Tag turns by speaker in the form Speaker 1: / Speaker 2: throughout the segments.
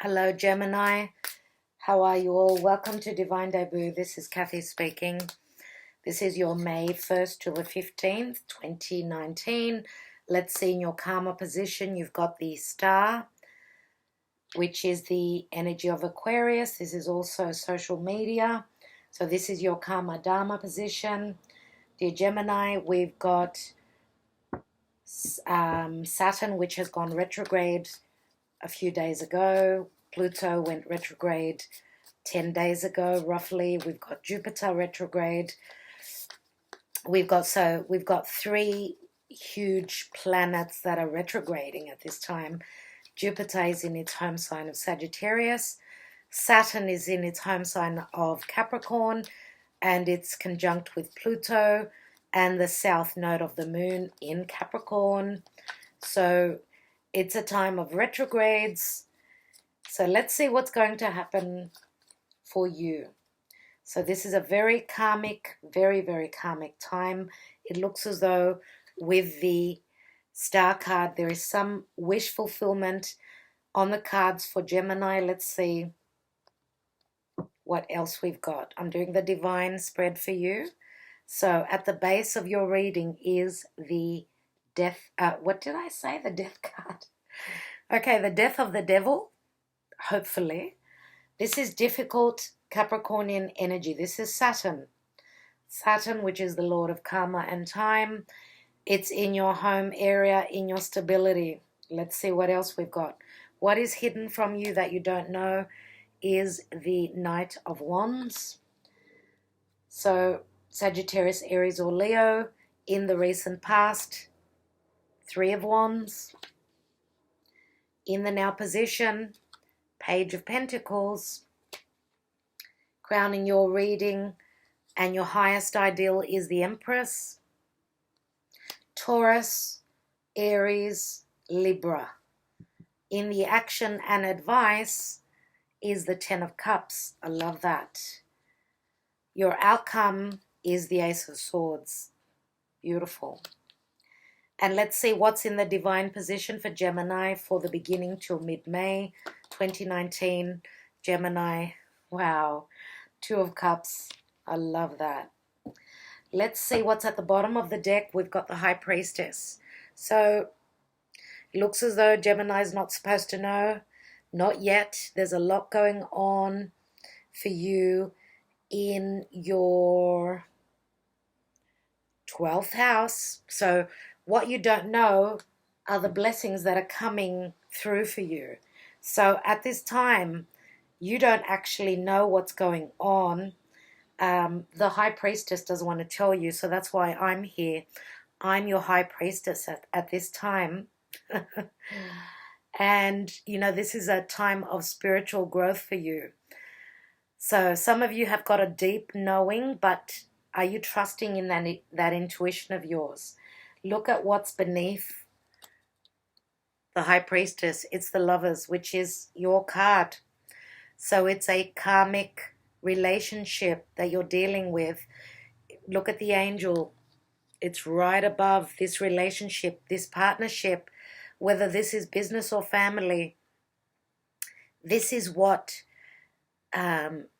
Speaker 1: Hello, Gemini. How are you all? Welcome to Divine Debut. This is Kathy speaking. This is your May 1st to the 15th, 2019. Let's see in your karma position. You've got the star, which is the energy of Aquarius. This is also social media. So this is your karma dharma position. Dear Gemini, we've got Saturn, which has gone retrograde a few days ago. Pluto went retrograde 10 days ago, roughly. We've got Jupiter retrograde. We've got three huge planets that are retrograding at this time. Jupiter is in its home sign of Sagittarius. Saturn is in its home sign of Capricorn, and it's conjunct with Pluto and the south node of the moon in Capricorn. So it's a time of retrogrades. So let's see what's going to happen for you. So this is a very karmic, very, very karmic time. It looks as though with the star card, there is some wish fulfillment on the cards for Gemini. Let's see what else we've got. I'm doing the divine spread for you. So at the base of your reading is the death. What did I say? The death card. Okay, the death of the devil, hopefully. This is difficult Capricornian energy. This is Saturn. Saturn, which is the Lord of karma and time. It's in your home area, in your stability. Let's see what else we've got. What is hidden from you that you don't know is the Knight of Wands. So Sagittarius, Aries, or Leo in the recent past. Three of Wands. In the now position, Page of Pentacles. Crowning your reading and your highest ideal is the Empress. Taurus, Aries, Libra. In the action and advice is the Ten of Cups. I love that. Your outcome is the Ace of Swords. Beautiful. And let's see what's in the divine position for Gemini for the beginning till mid-May 2019. Gemini, wow. Two of Cups. I love that. Let's see what's at the bottom of the deck. We've got the High Priestess. So it looks as though Gemini is not supposed to know. Not yet. There's a lot going on for you in your 12th house. So what you don't know are the blessings that are coming through for you. So at this time, you don't actually know what's going on. The High Priestess doesn't want to tell you, so that's why I'm here. I'm your High Priestess at this time. And, you know, this is a time of spiritual growth for you. So some of you have got a deep knowing, but are you trusting in that intuition of yours? Look at what's beneath the High Priestess. It's the Lovers, which is your card. So it's a karmic relationship that you're dealing with. Look at the angel. It's right above this relationship, this partnership, whether this is business or family. This is what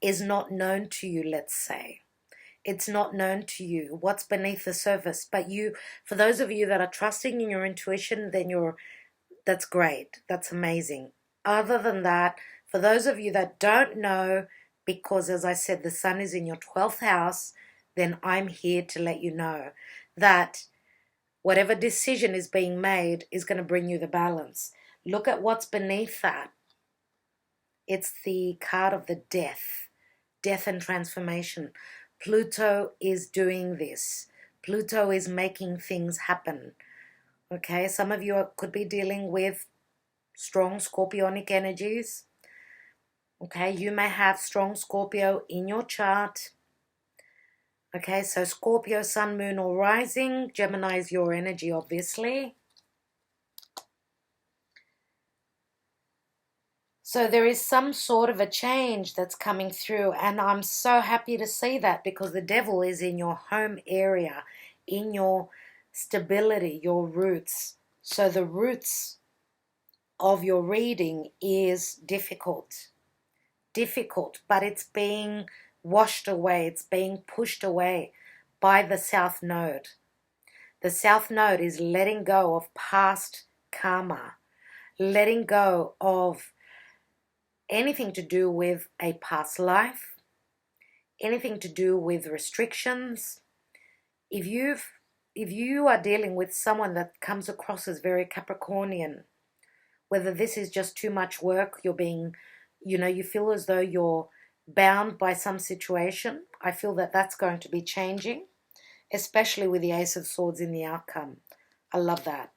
Speaker 1: is not known to you, let's say. It's not known to you what's beneath the surface. But you, for those of you that are trusting in your intuition, then that's great. That's amazing. Other than that, for those of you that don't know, because as I said, the sun is in your 12th house, then I'm here to let you know that whatever decision is being made is going to bring you the balance. Look at what's beneath that. It's the card of the death and transformation. Pluto is doing this. Pluto is making things happen. Okay, some of you could be dealing with strong scorpionic energies. Okay, you may have strong Scorpio in your chart. Okay, so Scorpio, Sun, Moon, or Rising. Gemini is your energy, obviously. So there is some sort of a change that's coming through, and I'm so happy to see that because the devil is in your home area, in your stability, your roots. So the roots of your reading is difficult, but it's being washed away, it's being pushed away by the South Node. The South Node is letting go of past karma, letting go of anything to do with a past life, anything to do with restrictions. If you are dealing with someone that comes across as very Capricornian, whether this is just too much work, you're being, you feel as though you're bound by some situation, I feel that that's going to be changing, especially with the Ace of Swords in the outcome. I love that.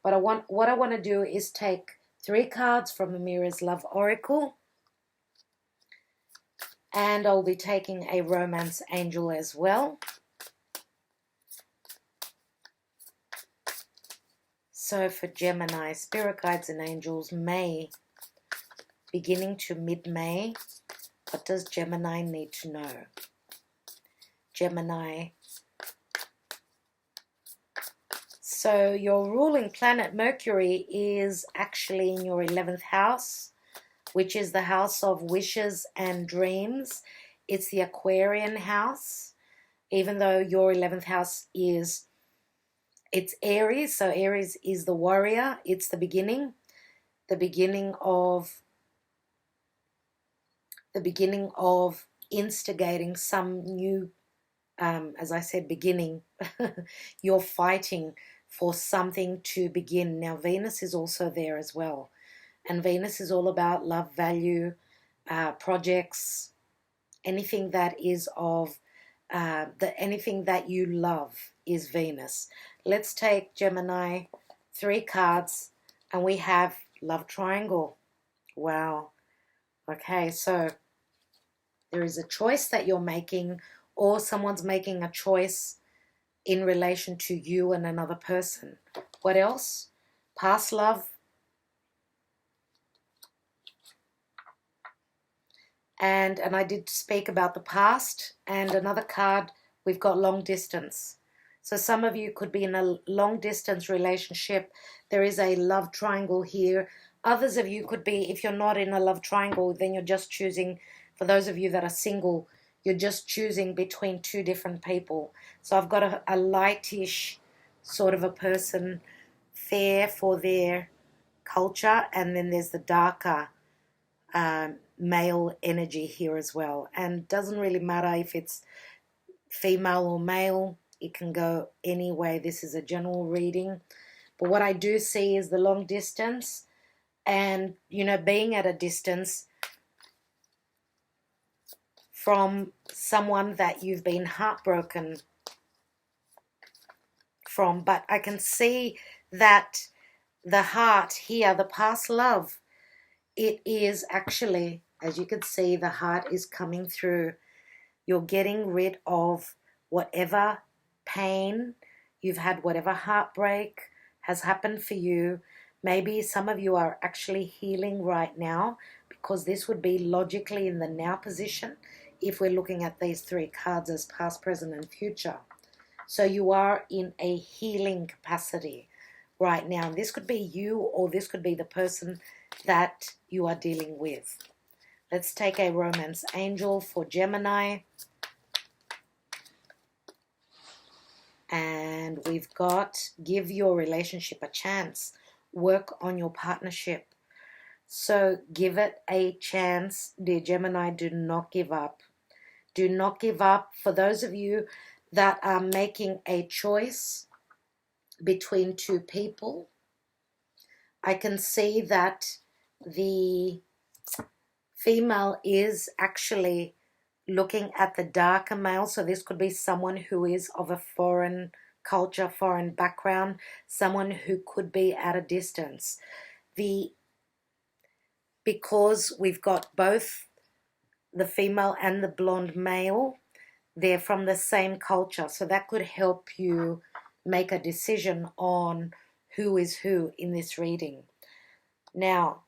Speaker 1: But what I want to do is take 3 cards from the Mirror's Love Oracle, and I'll be taking a Romance Angel as well. So for Gemini, Spirit Guides and Angels, May, beginning to mid-May, what does Gemini need to know? Gemini. So your ruling planet Mercury is actually in your 11th house, which is the house of wishes and dreams. It's the Aquarian house, even though your 11th house it's Aries. So Aries is the warrior. It's the beginning of instigating some new, as I said, beginning. You're fighting for something to begin. Now Venus is also there as well, and Venus is all about love, value, projects, anything that is of anything that you love is Venus. Let's take Gemini, 3 cards, and we have love triangle. Wow. Okay, so there is a choice that you're making, or someone's making a choice in relation to you and another person. What else? Past love. And I did speak about the past. And another card, we've got long distance. So some of you could be in a long distance relationship. There is a love triangle here. Others of you could be, if you're not in a love triangle, then you're just choosing, for those of you that are single, you're just choosing between 2 different people. So I've got a lightish sort of a person, fair for their culture, and then there's the darker male energy here as well. And it doesn't really matter if it's female or male. It can go any way. This is a general reading. But what I do see is the long distance, and, being at a distance from someone that you've been heartbroken from. But I can see that the heart here, the past love, it is actually, as you can see, the heart is coming through. You're getting rid of whatever pain you've had, whatever heartbreak has happened for you. Maybe some of you are actually healing right now, because this would be logically in the now position if we're looking at these 3 cards as past, present, and future. So you are in a healing capacity right now. This could be you, or this could be the person that you are dealing with. Let's take a Romance Angel for Gemini. And we've got, give your relationship a chance. Work on your partnership. So give it a chance, dear Gemini. Do not give up. Do not give up. For those of you that are making a choice between 2 people, I can see that the female is actually looking at the darker male. So this could be someone who is of a foreign culture, foreign background, someone who could be at a distance. Because we've got both the female and the blonde male, they're from the same culture. So that could help you make a decision on who is who in this reading. Now,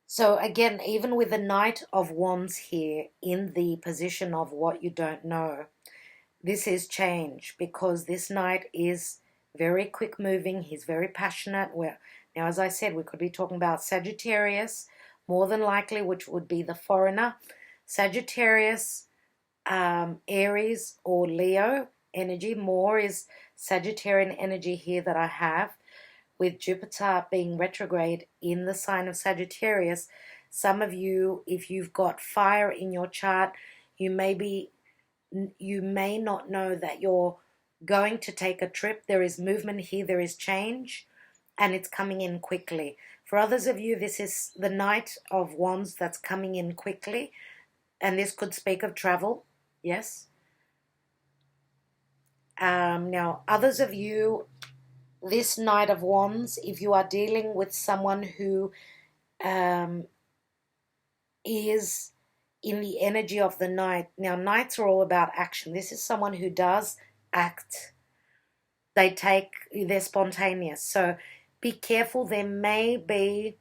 Speaker 1: so again, even with the Knight of Wands here in the position of what you don't know, this is change, because this Knight is very quick moving. He's very passionate. Now, as I said, we could be talking about Sagittarius, more than likely, which would be the foreigner. Sagittarius, Aries, or Leo energy. More is Sagittarian energy here that I have, with Jupiter being retrograde in the sign of Sagittarius. Some of you, if you've got fire in your chart, you may not know that you're going to take a trip. There is movement here, there is change, and it's coming in quickly. For others of you, this is the Knight of Wands that's coming in quickly, and this could speak of travel, yes. Now, others of you, this Knight of Wands, if you are dealing with someone who is in the energy of the Knight. Now, Knights are all about action. This is someone who does act. They're spontaneous. So be careful. There may be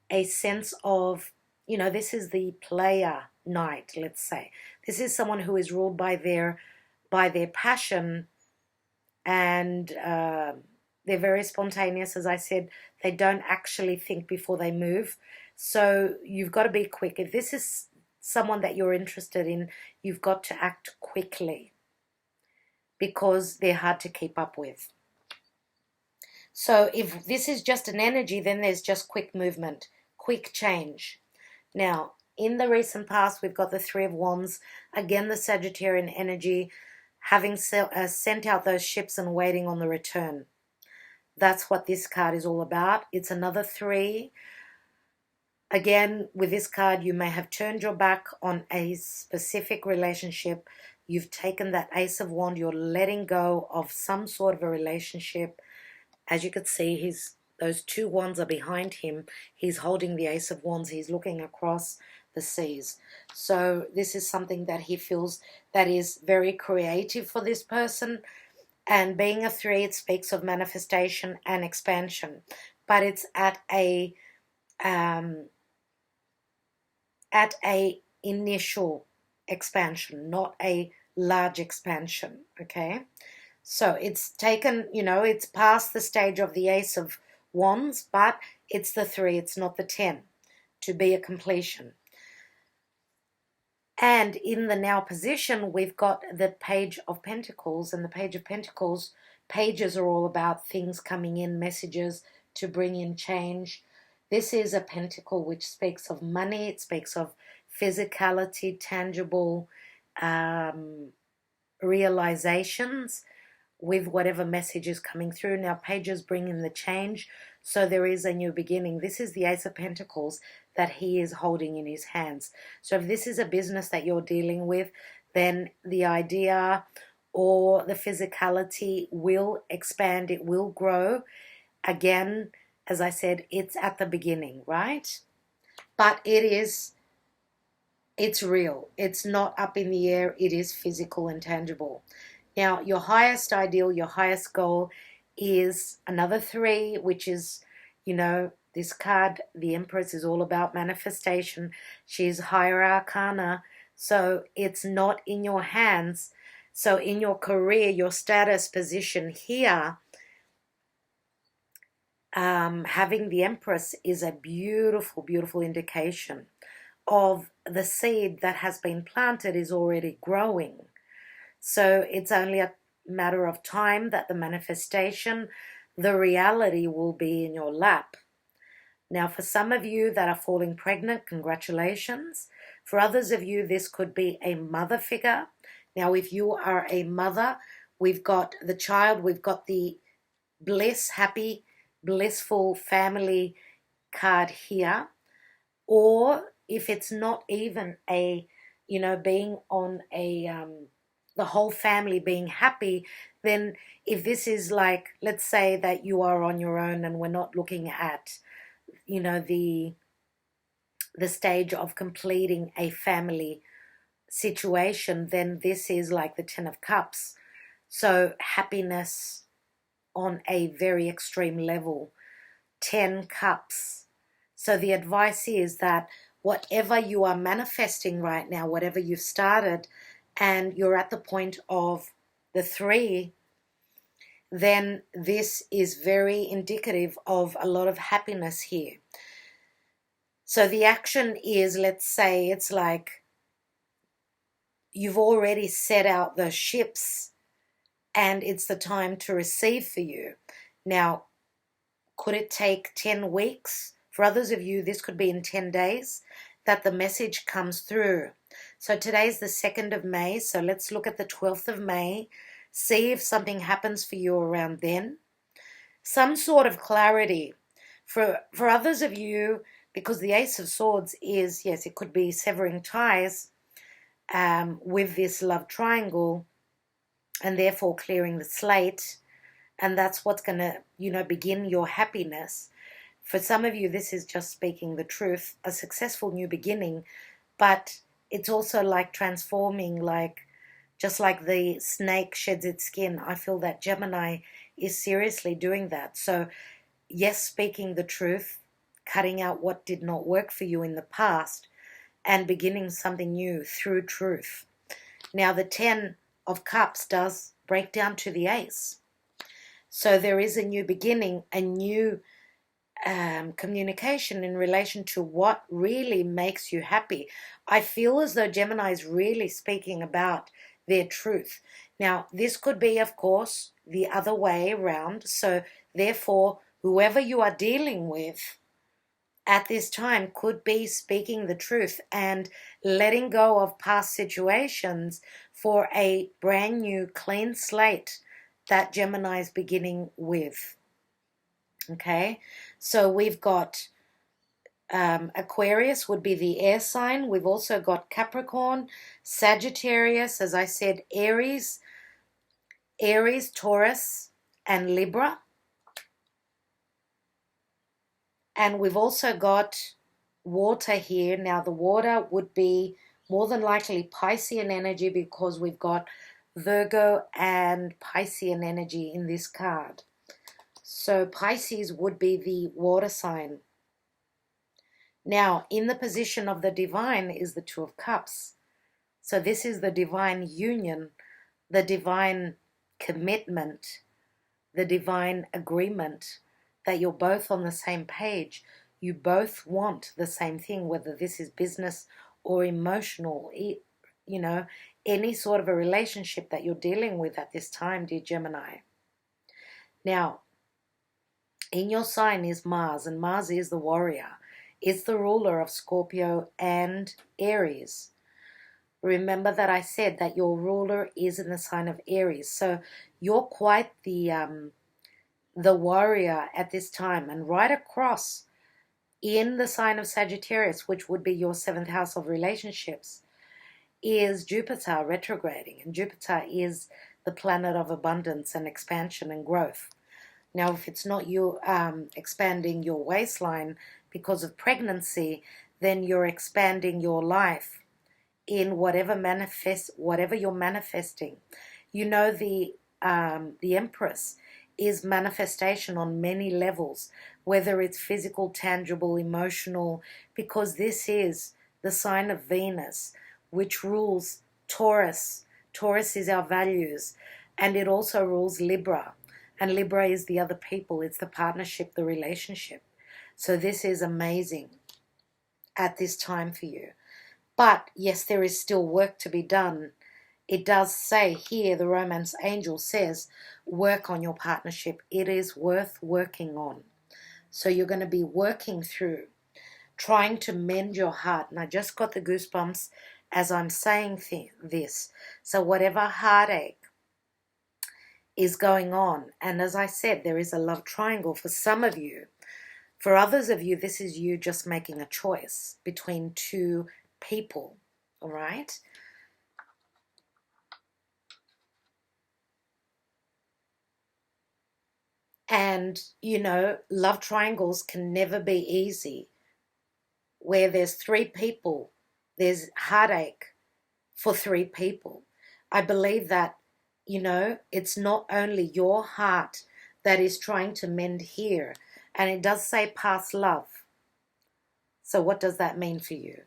Speaker 1: a sense of, this is the player Knight, let's say. This is someone who is ruled by their passion, and they're very spontaneous. As I said, they don't actually think before they move. So you've got to be quick. If this is someone that you're interested in, you've got to act quickly, because they're hard to keep up with. So if this is just an energy, then there's just quick movement, quick change. Now, in the recent past, we've got the Three of Wands, again the Sagittarian energy, having sent out those ships and waiting on the return. That's what this card is all about. It's another 3. Again, with this card, you may have turned your back on a specific relationship. You've taken that Ace of Wands. You're letting go of some sort of a relationship. As you can see, those 2 wands are behind him. He's holding the Ace of Wands. He's looking across the seas. So this is something that he feels that is very creative for this person. And being a 3, it speaks of manifestation and expansion. But it's at a initial expansion, not a large expansion, okay? So it's taken, it's past the stage of the Ace of Wands, but it's the 3, it's not the 10, to be a completion. And in the now position, we've got the Page of Pentacles, and the Page of Pentacles, pages are all about things coming in, messages to bring in change. This is a pentacle which speaks of money. It speaks of physicality, tangible realizations with whatever message is coming through. Now, pages bring in the change, so there is a new beginning. This is the Ace of Pentacles that he is holding in his hands. So if this is a business that you're dealing with, then the idea or the physicality will expand. It will grow. Again, as I said, it's at the beginning, right? But it's real. It's not up in the air. It is physical and tangible. Now, your highest ideal, your highest goal is another 3, which is, this card, the Empress, is all about manifestation. She's higher arcana, so it's not in your hands. So in your career, your status position here, having the Empress is a beautiful, beautiful indication of the seed that has been planted is already growing. So it's only a matter of time that the manifestation, the reality will be in your lap. Now, for some of you that are falling pregnant, congratulations. For others of you, this could be a mother figure. Now, if you are a mother, we've got the child, we've got the bliss, happy, blissful family card here. Or if it's not even a, being on a, the whole family being happy, then if this is like, let's say that you are on your own and we're not looking at, the stage of completing a family situation, then this is like the 10 of Cups. So happiness on a very extreme level, 10 Cups. So the advice is that whatever you are manifesting right now, whatever you've started, and you're at the point of the 3, then this is very indicative of a lot of happiness here. So the action is, let's say, it's like you've already set out the ships and it's the time to receive for you. Now, could it take 10 weeks? For others of you, this could be in 10 days that the message comes through. So today's the 2nd of May, so let's look at the 12th of May. See if something happens for you around then. Some sort of clarity. For others of you, because the Ace of Swords is, yes, it could be severing ties with this love triangle and therefore clearing the slate. And that's what's going to, begin your happiness. For some of you, this is just speaking the truth, a successful new beginning, but it's also like transforming, just like the snake sheds its skin. I feel that Gemini is seriously doing that. So yes, speaking the truth, cutting out what did not work for you in the past, and beginning something new through truth. Now the 10 of Cups does break down to the Ace. So there is a new beginning, a new communication in relation to what really makes you happy. I feel as though Gemini is really speaking about their truth. Now, this could be, of course, the other way around. So therefore, whoever you are dealing with at this time could be speaking the truth and letting go of past situations for a brand new clean slate that Gemini is beginning with. Okay, so we've got Aquarius would be the air sign. We've also got Capricorn, Sagittarius, as I said, Aries, Taurus, and Libra. And we've also got water here. Now the water would be more than likely Piscean energy because we've got Virgo and Piscean energy in this card. So Pisces would be the water sign. Now, in the position of the divine is the 2 of Cups. So this is the divine union, the divine commitment, the divine agreement that you're both on the same page. You both want the same thing, whether this is business or emotional, any sort of a relationship that you're dealing with at this time, dear Gemini. Now, in your sign is Mars, and Mars is the warrior. It's the ruler of Scorpio and Aries. Remember that I said that your ruler is in the sign of Aries. So you're quite the warrior at this time. And right across in the sign of Sagittarius, which would be your 7th house of relationships, is Jupiter retrograding. And Jupiter is the planet of abundance and expansion and growth. Now, if it's not you expanding your waistline because of pregnancy, then you're expanding your life in whatever you're manifesting. The Empress is manifestation on many levels, whether it's physical, tangible, emotional, because this is the sign of Venus, which rules Taurus. Taurus is our values, and it also rules Libra. And Libra is the other people. It's the partnership, the relationship. So this is amazing at this time for you. But yes, there is still work to be done. It does say here, the romance angel says, work on your partnership. It is worth working on. So you're going to be working through, trying to mend your heart. And I just got the goosebumps as I'm saying this. So whatever heartache is going on, and as I said, there is a love triangle for some of you. For others of you, this is you just making a choice between 2 people, all right? And, love triangles can never be easy. Where there's 3 people, there's heartache for 3 people. I believe that, it's not only your heart that is trying to mend here. And it does say past love. So what does that mean for you?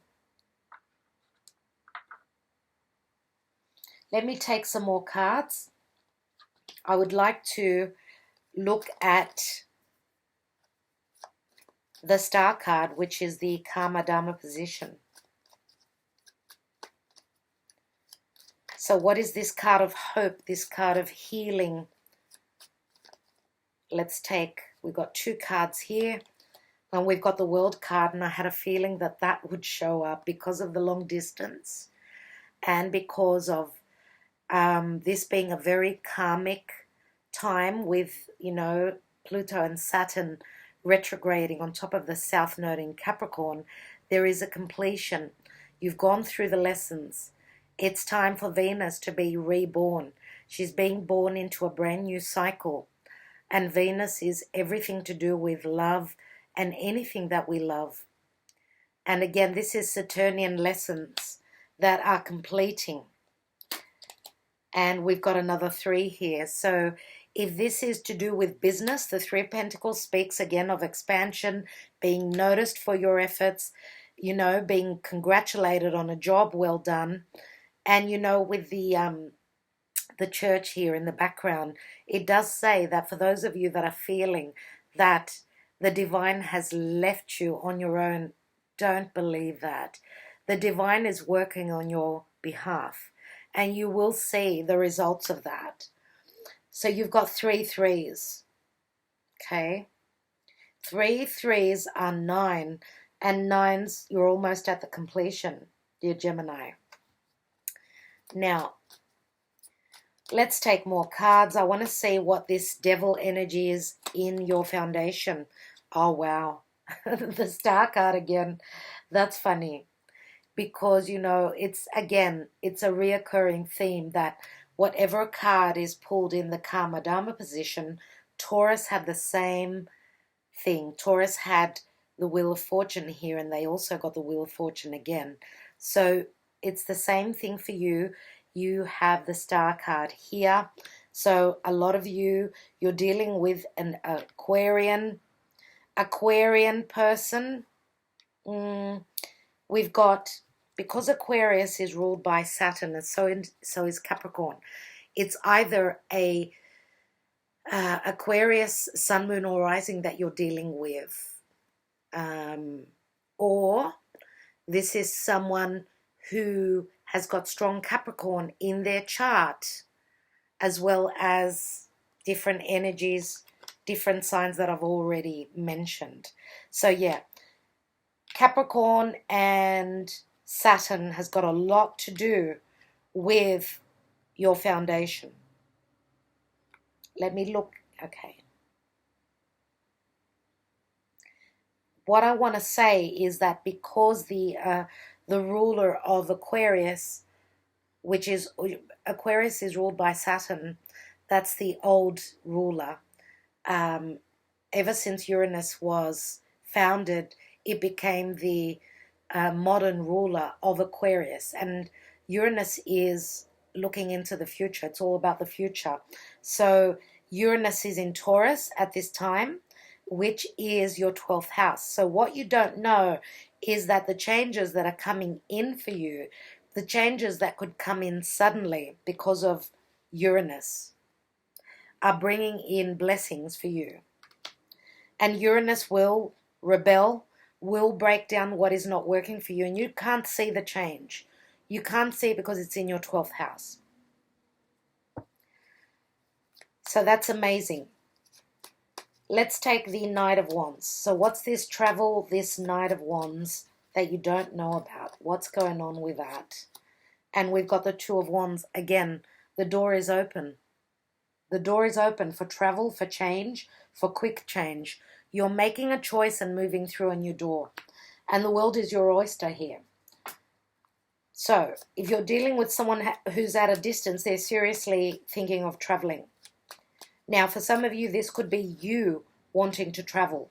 Speaker 1: Let me take some more cards. I would like to look at the Star card, which is the Karma Dharma position. So what is this card of hope, this card of healing? Let's take, we've got 2 cards here, and we've got the World card, and I had a feeling that that would show up because of the long distance and because of this being a very karmic time with, you know, Pluto and Saturn retrograding on top of the South Node in Capricorn. There is a completion. You've gone through the lessons. It's time for Venus to be reborn. She's being born into a brand new cycle. And Venus is everything to do with love and anything that we love. And again, this is Saturnian lessons that are completing. And we've got another 3 here. So if this is to do with business, the 3 of Pentacles speaks again of expansion, being noticed for your efforts, you know, being congratulated on a job well done. And, you know, with the church here in the background, it does say that for those of you that are feeling that the divine has left you on your own, don't believe that. The divine is working on your behalf, and you will see the results of that. So you've got 3 3s, okay? 3 3s are 9, and 9s, you're almost at the completion, dear Gemini. Now, let's take more cards. I want to see what this devil energy is in your foundation. Oh, wow. The Star card again. That's funny. Because, you know, it's, again, it's a reoccurring theme that whatever card is pulled in the Karma Dharma position, Taurus had the same thing. Taurus had the Wheel of Fortune here, and they also got the Wheel of Fortune again. So it's the same thing for you. You have the Star card here. So a lot of you, you're dealing with an Aquarian person. We've got, because Aquarius is ruled by Saturn, and so is Capricorn. It's either a Aquarius sun, moon, or rising that you're dealing with, or this is someone who has got strong Capricorn in their chart, as well as different energies, different signs that I've already mentioned. So yeah, Capricorn and Saturn has got a lot to do with your foundation. Let me look. Okay. What I want to say is that because the ruler of Aquarius, which is Aquarius is ruled by Saturn, that's the old ruler. Ever since Uranus was founded, it became the modern ruler of Aquarius. And Uranus is looking into the future. It's all about the future. So Uranus is in Taurus at this time, which is your 12th house. So what you don't know is that the changes that are coming in for you, the changes that could come in suddenly because of Uranus, are bringing in blessings for you. And Uranus will rebel, will break down what is not working for you, and you can't see the change. You can't see it because it's in your 12th house. So that's amazing. Let's take the Knight of Wands. So what's this travel, this Knight of Wands that you don't know about? What's going on with that? And we've got the Two of Wands. Again, the door is open. The door is open for travel, for change, for quick change. You're making a choice and moving through a new door. And the world is your oyster here. So if you're dealing with someone who's at a distance, they're seriously thinking of traveling. Now, for some of you, this could be you wanting to travel.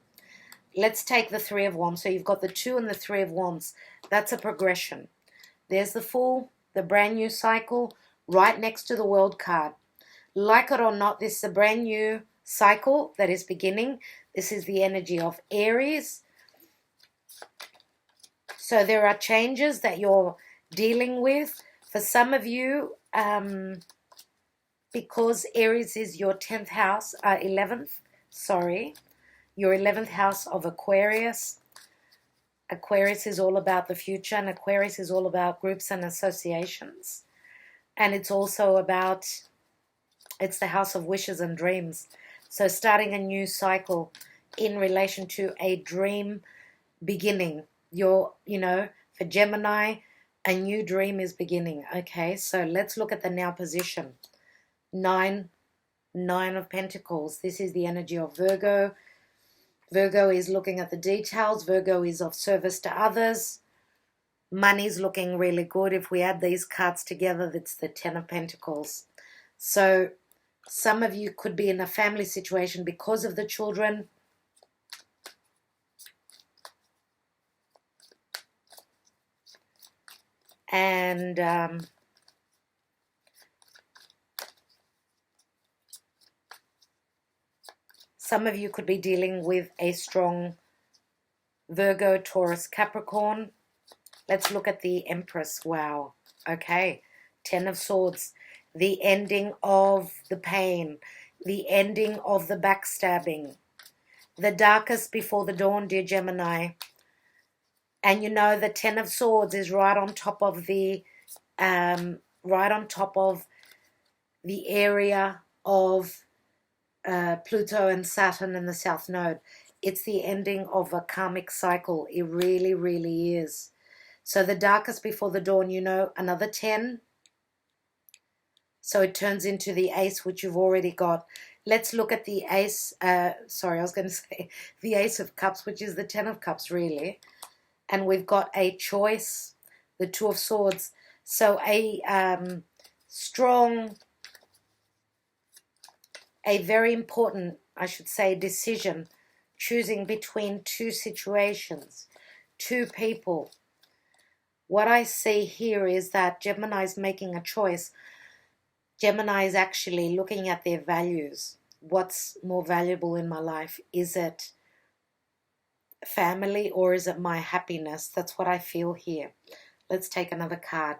Speaker 1: Let's take the Three of Wands. So you've got the Two and the Three of Wands. That's a progression. There's the Fool, the brand new cycle, right next to the World card. Like it or not, this is a brand new cycle that is beginning. This is the energy of Aries. So there are changes that you're dealing with. For some of you, because Aries is your 10th house, 11th, sorry, your 11th house of Aquarius. Aquarius is all about the future, and Aquarius is all about groups and associations. And it's also about, it's the house of wishes and dreams. So starting a new cycle in relation to a dream beginning. For Gemini, a new dream is beginning. Okay, so let's look at the now position. Nine of Pentacles. This is the energy of Virgo. Virgo is looking at the details. Virgo is of service to others. Money's looking really good. If we add these cards together, that's the 10 of Pentacles. So some of you could be in a family situation because of the children. And some of you could be dealing with a strong Virgo, Taurus, Capricorn. Let's look at the Empress. Wow. Okay. 10 of Swords. The ending of the pain. The ending of the backstabbing. The darkest before the dawn, dear Gemini. And you know the 10 of Swords is right on top of the area of Pluto and Saturn in the South Node. It's the ending of a karmic cycle. It really, really is. So the darkest before the dawn, another 10. So it turns into the Ace, which you've already got. Let's look at the Ace. Sorry, I was going to say the Ace of Cups, which is the 10 of Cups, really. And we've got a choice, the Two of Swords. So a very important, I should say, decision, choosing between two situations, two people. What I see here is that Gemini is making a choice. Gemini is actually looking at their values. What's more valuable in my life? Is it family or is it my happiness? That's what I feel here. Let's take another card.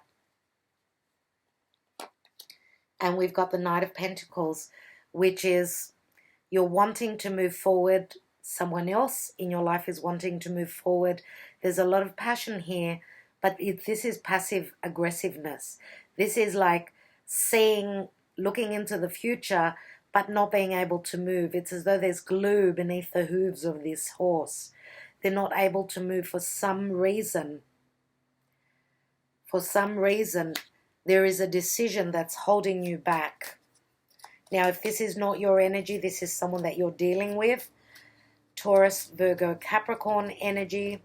Speaker 1: And we've got the Knight of Pentacles, which is you're wanting to move forward. Someone else in your life is wanting to move forward. There's a lot of passion here, but this is passive aggressiveness. This is like looking into the future, but not being able to move. It's as though there's glue beneath the hooves of this horse. They're not able to move for some reason. For some reason, there is a decision that's holding you back. Now, if this is not your energy, this is someone that you're dealing with. Taurus, Virgo, Capricorn energy.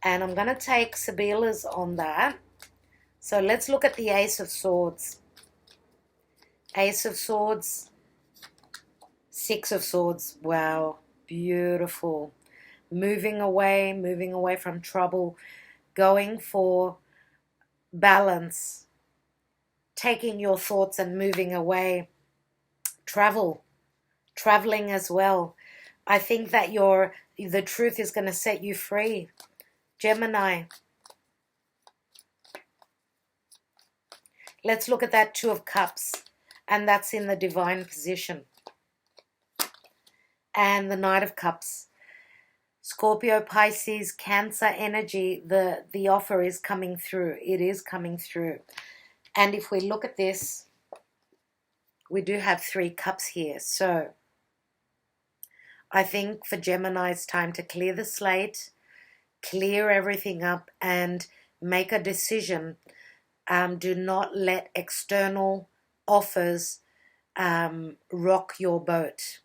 Speaker 1: And I'm going to take Sybilla's on that. So let's look at the Ace of Swords. Ace of Swords. Six of Swords. Wow. Beautiful. Moving away from trouble. Going for balance. Taking your thoughts and moving away. Traveling as well. I think that the truth is going to set you free. Gemini. Let's look at that Two of Cups. And that's in the divine position. And the Knight of Cups. Scorpio, Pisces, Cancer energy. The offer is coming through. It is coming through. And if we look at this, we do have 3 cups here. So I think for Gemini, it's time to clear the slate, clear everything up, and make a decision. Do not let external offers rock your boat.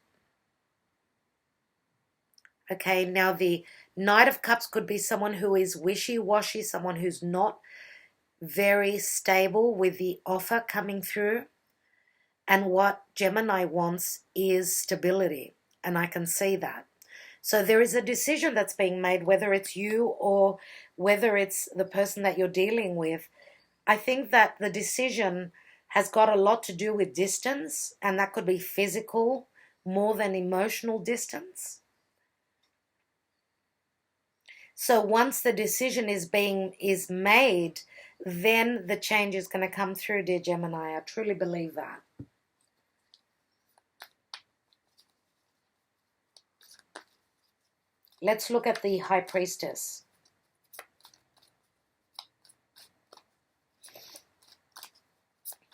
Speaker 1: Okay, now the Knight of Cups could be someone who is wishy-washy, someone who's not very stable with the offer coming through. And what Gemini wants is stability, and I can see that. So there is a decision that's being made, whether it's you or whether it's the person that you're dealing with. I think that the decision has got a lot to do with distance, and that could be physical more than emotional distance. So once the decision is made, then the change is going to come through, dear Gemini. I truly believe that. Let's look at the High Priestess.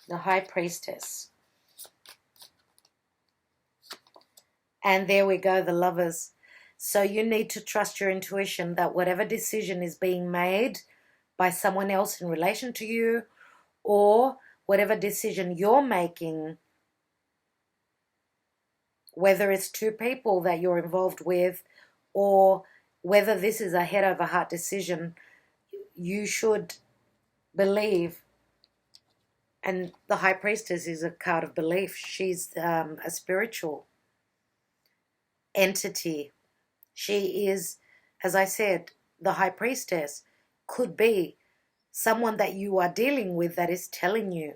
Speaker 1: The High Priestess. And there we go, the Lovers. So you need to trust your intuition that whatever decision is being made by someone else in relation to you, or whatever decision you're making, whether it's two people that you're involved with, or whether this is a head over heart decision, you should believe. And the High Priestess is a card of belief. She's a spiritual entity. She is, as I said, the High Priestess could be someone that you are dealing with that is telling you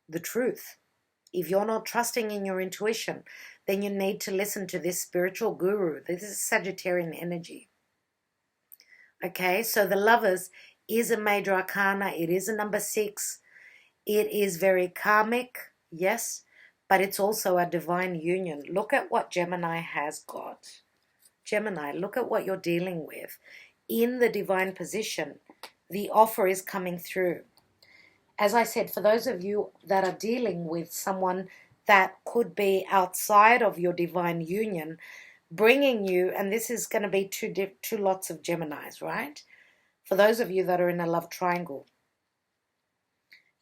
Speaker 1: the truth. If you're not trusting in your intuition, then you need to listen to this spiritual guru. This is Sagittarian energy. Okay, so the Lovers is a major arcana. It is a number 6. It is very karmic, yes, but it's also a divine union. Look at what Gemini has got. Gemini, look at what you're dealing with. In the divine position, the offer is coming through. As I said, for those of you that are dealing with someone that could be outside of your divine union, bringing you, and this is going to be two lots of Geminis, right? For those of you that are in a love triangle,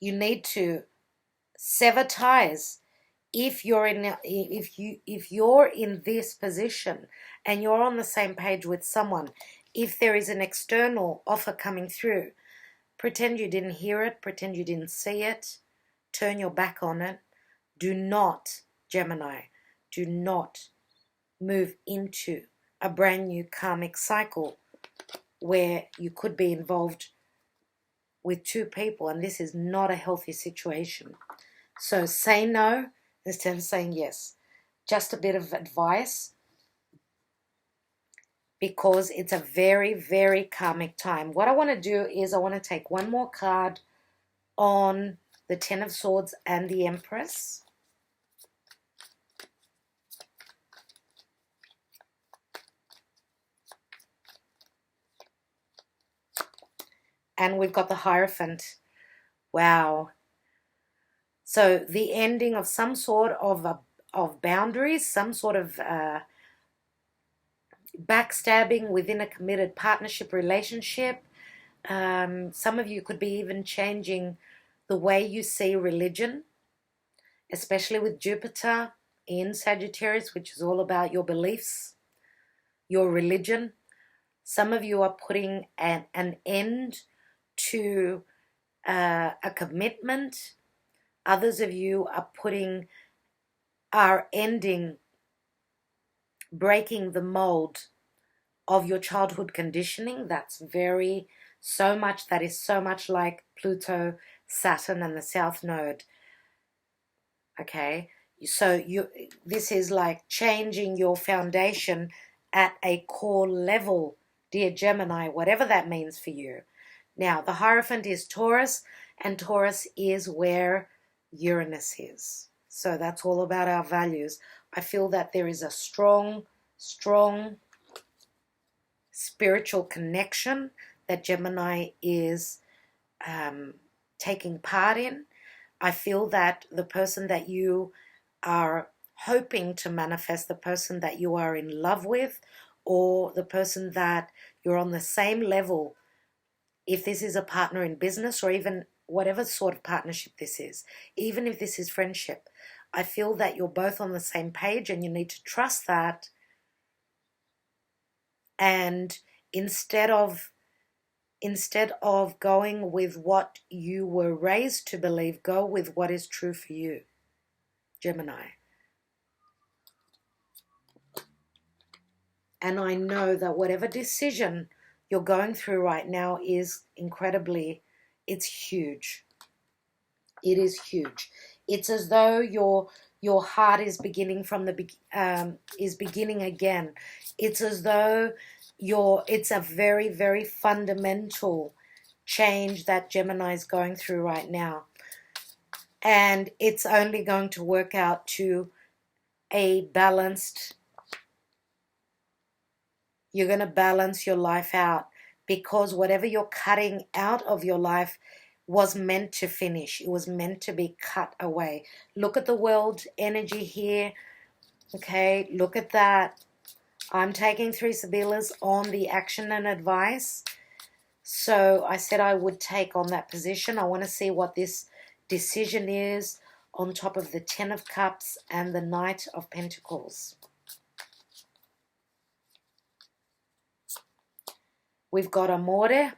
Speaker 1: you need to sever ties. If you're in this position and you're on the same page with someone, if there is an external offer coming through, pretend you didn't hear it, pretend you didn't see it, turn your back on it. Do not, Gemini, do not move into a brand new karmic cycle where you could be involved with two people, and this is not a healthy situation. So say no instead of saying yes. Just a bit of advice, because it's a very, very karmic time. What I want to do is I want to take one more card on the Ten of Swords and the Empress. And we've got the Hierophant. Wow. So the ending of some sort of boundaries, some sort of backstabbing within a committed partnership relationship. Some of you could be even changing the way you see religion, especially with Jupiter in Sagittarius, which is all about your beliefs, your religion. Some of you are putting an end to a commitment. Others of you are ending, breaking the mold of your childhood conditioning. That is so much like Pluto, Saturn, and the South Node. Okay, so this is like changing your foundation at a core level, dear Gemini, whatever that means for you. Now, the Hierophant is Taurus, and Taurus is where Uranus is. So that's all about our values. I feel that there is a strong spiritual connection that Gemini is taking part in. I feel that the person that you are hoping to manifest, the person that you are in love with, or the person that you're on the same level, if this is a partner in business or even whatever sort of partnership this is, even if this is friendship, I feel that you're both on the same page and you need to trust that. And instead of going with what you were raised to believe, go with what is true for you, Gemini. And I know that whatever decision you're going through right now is it's huge. It is huge. It's as though your heart is beginning beginning again. It's as though it's a very, very fundamental change that Gemini is going through right now. And it's only going to work out to a balanced You're going to balance your life out, because whatever you're cutting out of your life was meant to finish. It was meant to be cut away. Look at the world energy here. Okay, look at that. I'm taking 3 Sybillas on the action and advice. So I said I would take on that position. I want to see what this decision is on top of the 10 of Cups and the Knight of Pentacles. We've got Amore,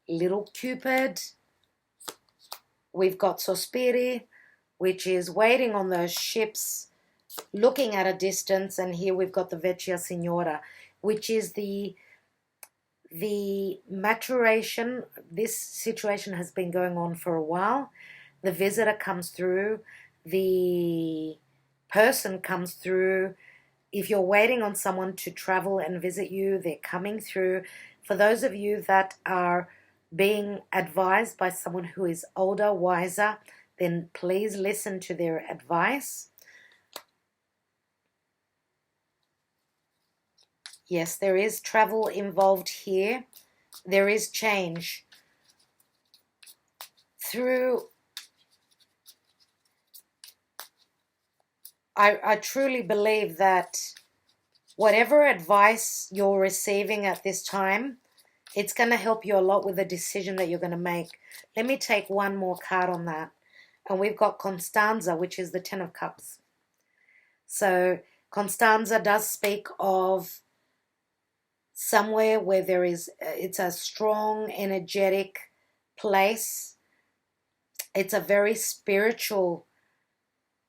Speaker 1: Little Cupid. We've got Sospiri, which is waiting on those ships, looking at a distance. And here we've got the Vecchia Signora, which is the maturation. This situation has been going on for a while. The visitor comes through. The person comes through. If you're waiting on someone to travel and visit you, they're coming through. For those of you that are being advised by someone who is older, wiser, then please listen to their advice. Yes, there is travel involved here. There is change. I truly believe that whatever advice you're receiving at this time, it's going to help you a lot with the decision that you're going to make. Let me take one more card on that. And we've got Constanza, which is the 10 of Cups. So Constanza does speak of somewhere where there is, it's a strong, energetic place. It's a very spiritual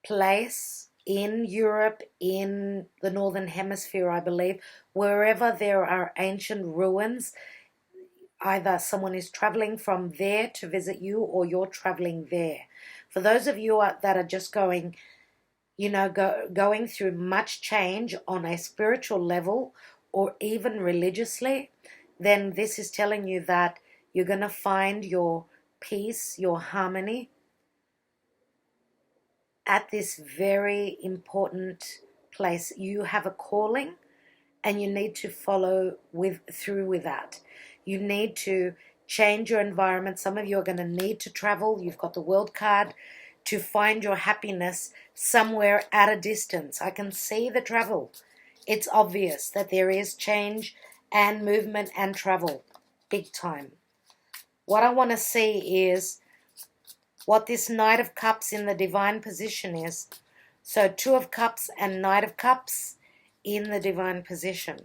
Speaker 1: place in Europe, in the Northern Hemisphere, I believe. Wherever there are ancient ruins, either someone is traveling from there to visit you, or you're traveling there. For those of you that are just going, going through much change on a spiritual level or even religiously, then this is telling you that you're going to find your peace, your harmony at this very important place. You have a calling, and you need to follow through with that. You need to change your environment. Some of you are going to need to travel. You've got the World card to find your happiness somewhere at a distance. I can see the travel. It's obvious that there is change and movement and travel, big time. What I want to see is what this Knight of Cups in the divine position is. So 2 of Cups and Knight of Cups in the divine position.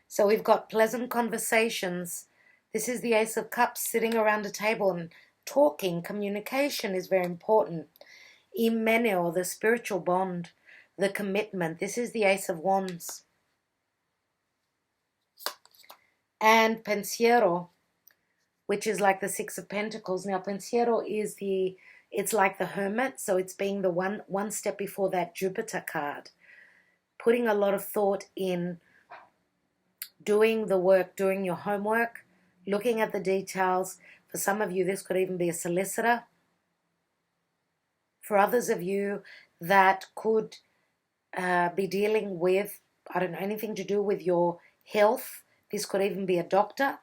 Speaker 1: So we've got pleasant conversations. This is the Ace of Cups, sitting around a table and talking. Communication is very important. Imeneo, the spiritual bond, the commitment. This is the Ace of Wands. And Pensiero, which is like the 6 of Pentacles. Now, Pensiero is it's like the Hermit, so it's being the one step before that Jupiter card. Putting a lot of thought in doing the work, doing your homework, looking at the details. For some of you, this could even be a solicitor. For others of you, that could be dealing with, I don't know, anything to do with your health. This could even be a doctor.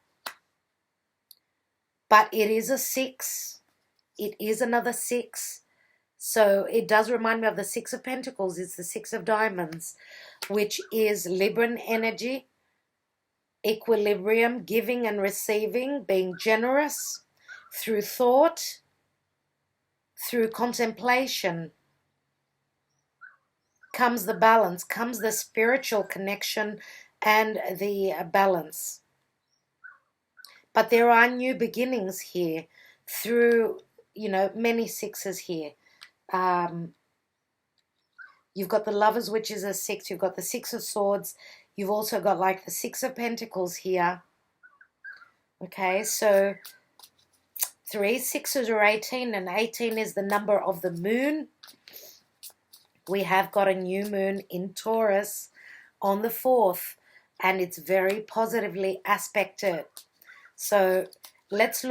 Speaker 1: But it is a 6. It is another 6. So it does remind me of the 6 of Pentacles. It's the 6 of Diamonds, which is Libran energy, equilibrium, giving and receiving, being generous through thought, through contemplation. Comes the balance, comes the spiritual connection and the balance. But there are new beginnings here through, many 6s here. You've got the Lovers, which is a 6. You've got the 6 of Swords. You've also got like the 6 of Pentacles here. Okay, so 3 6s are 18, and 18 is the number of the moon. We have got a new moon in Taurus on the 4th, and it's very positively aspected. So let's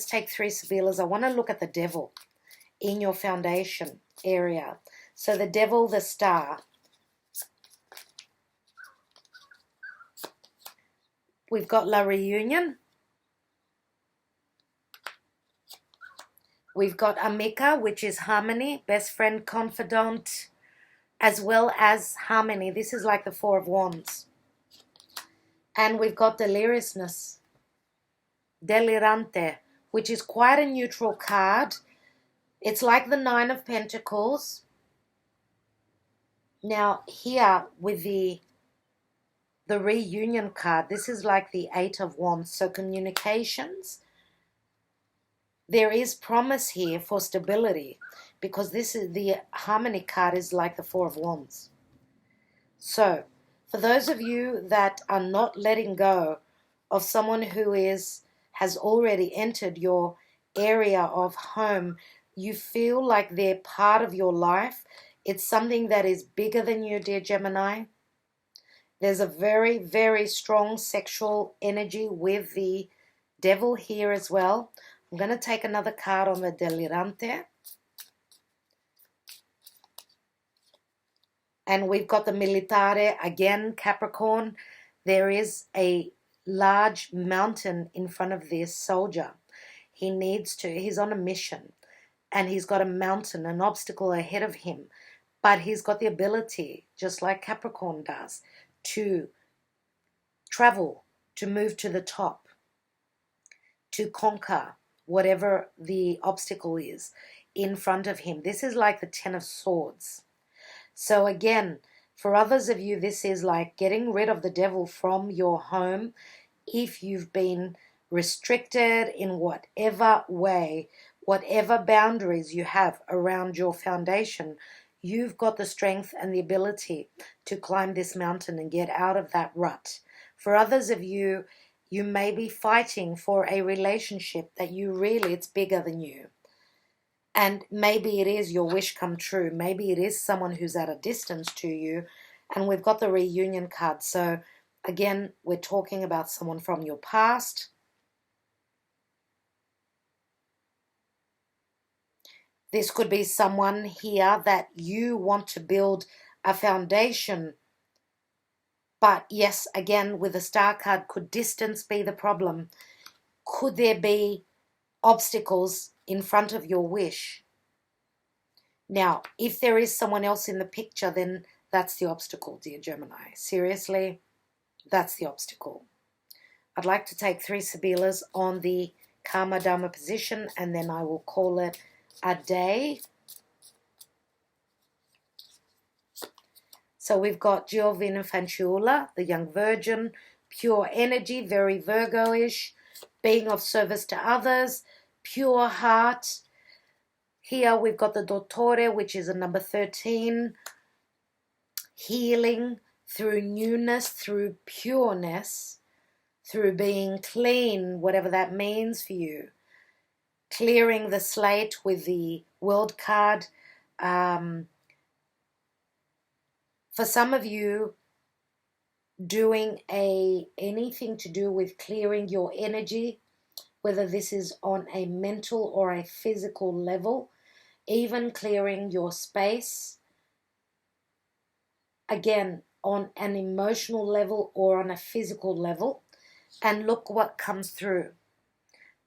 Speaker 1: take 3 Sybillas. I want to look at the Devil in your foundation area. So the Devil, the Star. We've got La Reunion. We've got Amica, which is harmony, best friend, confidant, as well as harmony. This is like the Four of Wands. And we've got deliriousness, delirante, which is quite a neutral card. It's like the Nine of Pentacles. Now here with the reunion card, this is like the Eight of Wands. So communications. There is promise here for stability, because this is the harmony card is like the Four of Wands. So for those of you that are not letting go of someone who has already entered your area of home, you feel like they're part of your life. It's something that is bigger than you, dear Gemini. There's a very, very strong sexual energy with the devil here as well. I'm going to take another card on the delirante. And we've got the militare, again, Capricorn. There is a large mountain in front of this soldier. He's on a mission. And he's got a mountain, an obstacle ahead of him. But he's got the ability, just like Capricorn does, to travel, to move to the top, to conquer whatever the obstacle is in front of him. This is like the Ten of Swords. So again, for others of you, this is like getting rid of the devil from your home. If you've been restricted in whatever way, whatever boundaries you have around your foundation, you've got the strength and the ability to climb this mountain and get out of that rut. For others of you, you may be fighting for a relationship that it's bigger than you. And maybe it is your wish come true. Maybe it is someone who's at a distance to you. And we've got the reunion card. So again, we're talking about someone from your past. This could be someone here that you want to build a foundation. But yes, again, with the star card, could distance be the problem? Could there be obstacles in front of your wish? Now, if there is someone else in the picture, then that's the obstacle, dear Gemini. Seriously, that's the obstacle. I'd like to take 3 Sibillas on the Karma Dharma position, and then I will call it a day. So we've got Giovina Fanciulla, the young virgin, pure energy, very Virgo-ish, being of service to others, pure heart. Here we've got the Dottore, which is a number 13, healing through newness, through pureness, through being clean, whatever that means for you. Clearing the slate with the World card. For some of you, doing anything to do with clearing your energy, whether this is on a mental or a physical level, even clearing your space, again, on an emotional level or on a physical level, and look what comes through.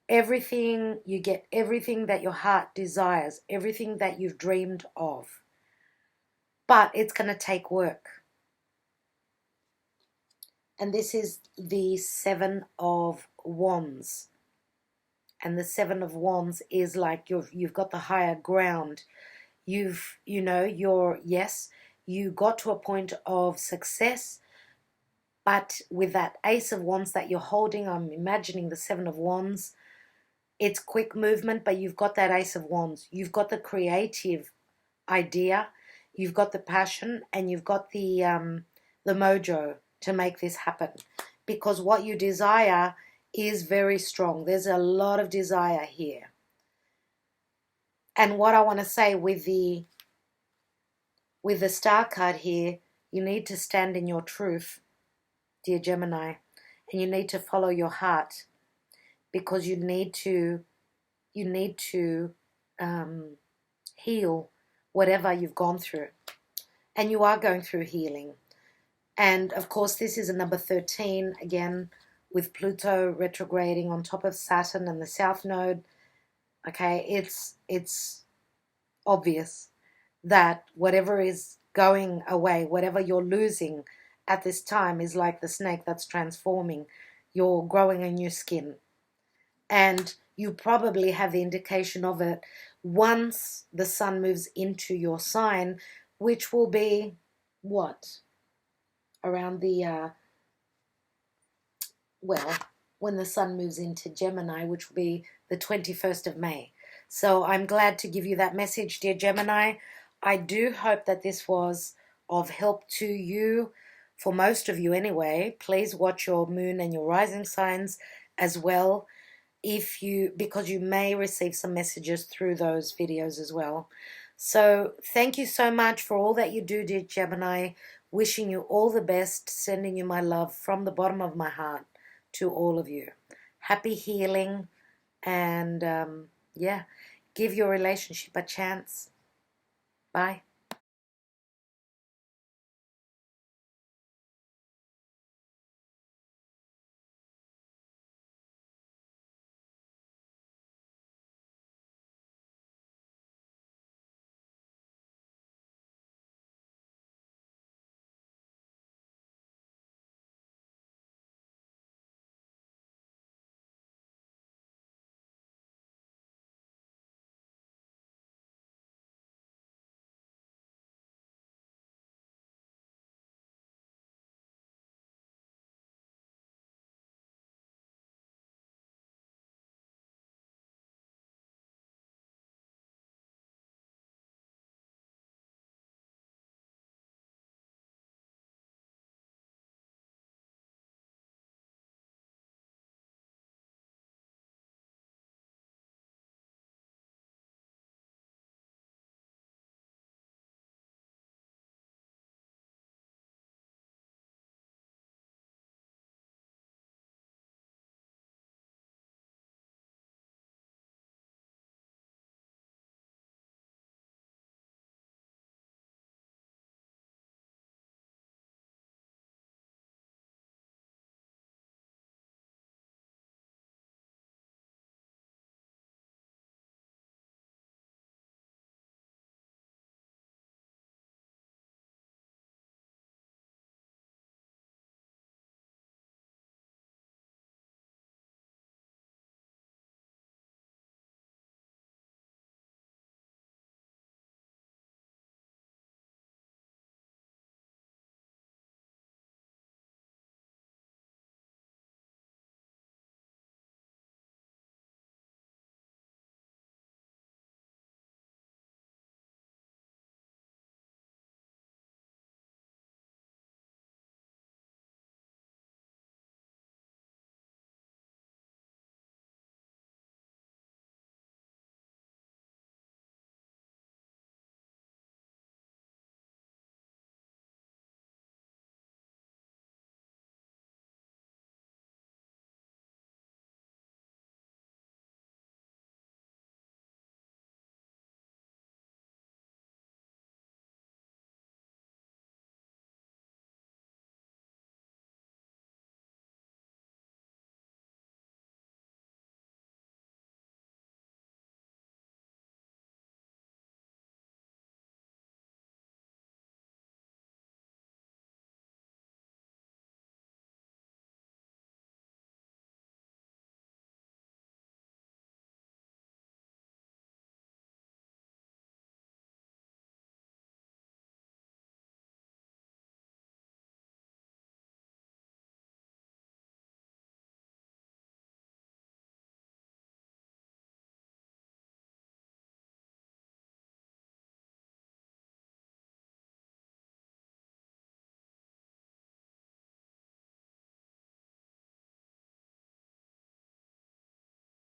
Speaker 1: Everything, you get everything that your heart desires, everything that you've dreamed of. But it's going to take work. And this is the 7 of Wands. And the 7 of Wands is like you've got the higher ground. You got to a point of success. But with that Ace of Wands that you're holding, I'm imagining the 7 of Wands. It's quick movement, but you've got that Ace of Wands. You've got the creative idea. You've got the passion, and you've got the mojo to make this happen. Because what you desire is very strong. There's a lot of desire here. And what I want to say with the star card here, you need to stand in your truth, dear Gemini, and you need to follow your heart, because you need to heal whatever you've gone through. And you are going through healing. And of course, this is a number 13, again, with Pluto retrograding on top of Saturn and the South Node, okay, it's obvious that whatever is going away, whatever you're losing at this time is like the snake that's transforming. You're growing a new skin. And you probably have the indication of it once the sun moves into your sign, which will be what? Around the, when the sun moves into Gemini, which will be the 21st of May. So I'm glad to give you that message, dear Gemini. I do hope that this was of help to you, for most of you anyway. Please watch your moon and your rising signs as well, because you may receive some messages through those videos as well. So thank you so much for all that you do, dear Gemini. Wishing you all the best, sending you my love from the bottom of my heart to all of you. Happy healing, and yeah, give your relationship a chance. Bye.